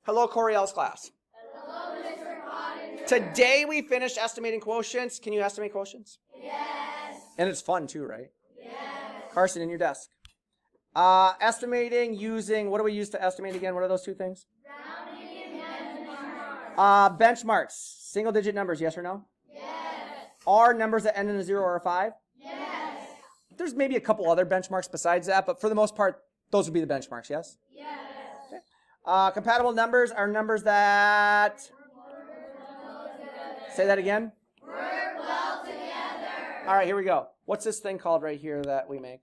Hello, Coryell's class. Hello, Mr. Pottinger. Today we finished estimating quotients. Can you estimate quotients? Yes. And it's fun too, right? Yes. Carson, in your desk. Estimating using, what do we use to estimate again? What are those two things? Rounding and benchmarks. Benchmarks. Single digit numbers, yes or no? Yes. Are numbers that end in a 0 or a 5? Yes. There's maybe a couple other benchmarks besides that, but for the most part, those would be the benchmarks, yes? Yes. Okay. Compatible numbers are numbers that... Say that again. Work well together. All right, here we go. What's this thing called right here that we make?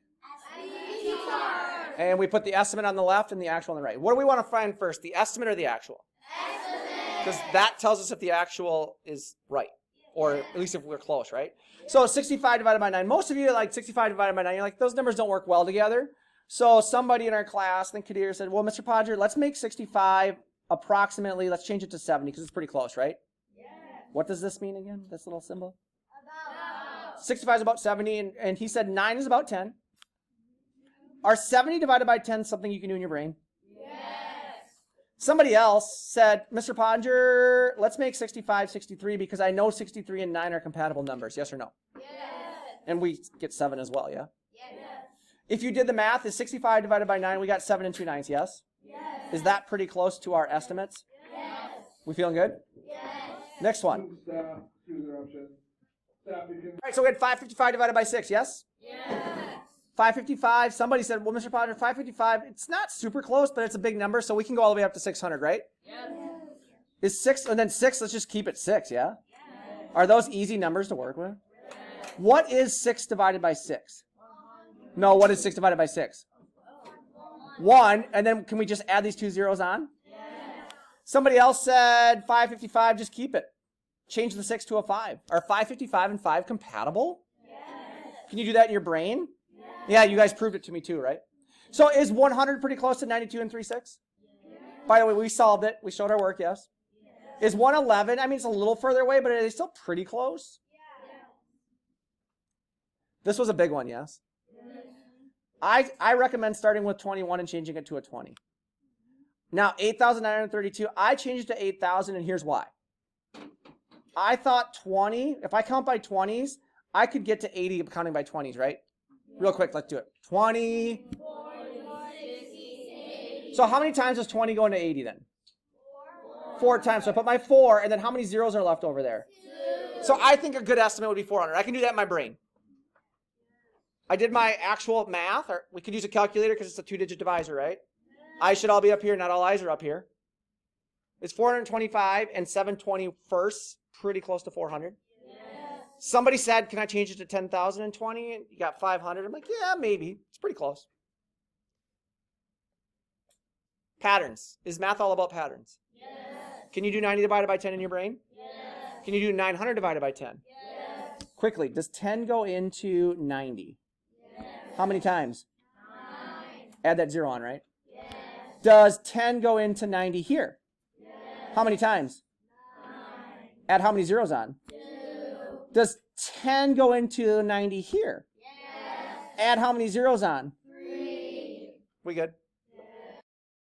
Estimate. And we put the estimate on the left and the actual on the right. What do we want to find first, the estimate or the actual? Estimate. Because that tells us if the actual is right, or at least if we're close, right? So 65 divided by 9. Most of you like 65 divided by 9. You're like, those numbers don't work well together. So somebody in our class, I think Kadir, said, well, Mr. Podger, let's make 65 approximately, let's change it to 70 because it's pretty close, right? Yes. What does this mean again, this little symbol? About. 65 is about 70, and he said 9 is about 10. Are 70 divided by 10 something you can do in your brain? Yes. Somebody else said, Mr. Podger, let's make 65 63 because I know 63 and 9 are compatible numbers. Yes or no? Yes. And we get 7 as well, yeah? Yes. If you did the math, is 65 divided by 9, we got 7 and 2 9s, yes? Yes. Is that pretty close to our estimates? Yes. We feeling good? Yes. Next one. Staff, choose an option. Staff, you can. All right, so we had 555 divided by 6, yes? Yes. 555, somebody said, well, Mr. Podger, 555, it's not super close, but it's a big number, so we can go all the way up to 600, right? Yes. Is 6, and then 6, let's just keep it 6, yeah? Are those easy numbers to work with? What is 6 divided by 6? No, what is 6 divided by 6? 1, and then can we just add these 2 zeros on? Yes. Somebody else said 555, just keep it. Change the 6 to a 5. Are 555 and 5 compatible? Yes. Can you do that in your brain? Yes. Yeah, you guys proved it to me too, right? So is 100 pretty close to 92 and 3/6? Yes. By the way, we solved it. We showed our work, yes? Yes. Is 111, I mean, it's a little further away, but it is still pretty close. Yes. This was a big one, yes? I recommend starting with 21 and changing it to a 20. Now, 8,932, I changed it to 8,000, and here's why. I thought 20, if I count by 20s, I could get to 80 counting by 20s, right? Real quick, let's do it. 20. 40, 60, So how many times does 20 go into 80 then? 4 times. So I put my 4, and then how many zeros are left over there? 2. So I think a good estimate would be 400. I can do that in my brain. I did my actual math, or we could use a calculator because it's a 2-digit divisor, right? Eyes should all be up here, not all eyes are up here. It's 425 and 7/21 pretty close to 400. Yes. Somebody said, can I change it to 10,020? And you got 500. I'm like, yeah, maybe. It's pretty close. Patterns. Is math all about patterns? Yes. Can you do 90 divided by 10 in your brain? Yes. Can you do 900 divided by 10? Yes. Quickly, does 10 go into 90? Yes. How many times? 9. Add that 0 on, right? Yes. Does 10 go into 90 here? Yes. How many times? 9. Add how many zeros on? 2. Does 10 go into 90 here? Yes. Add how many zeros on? 3. We good?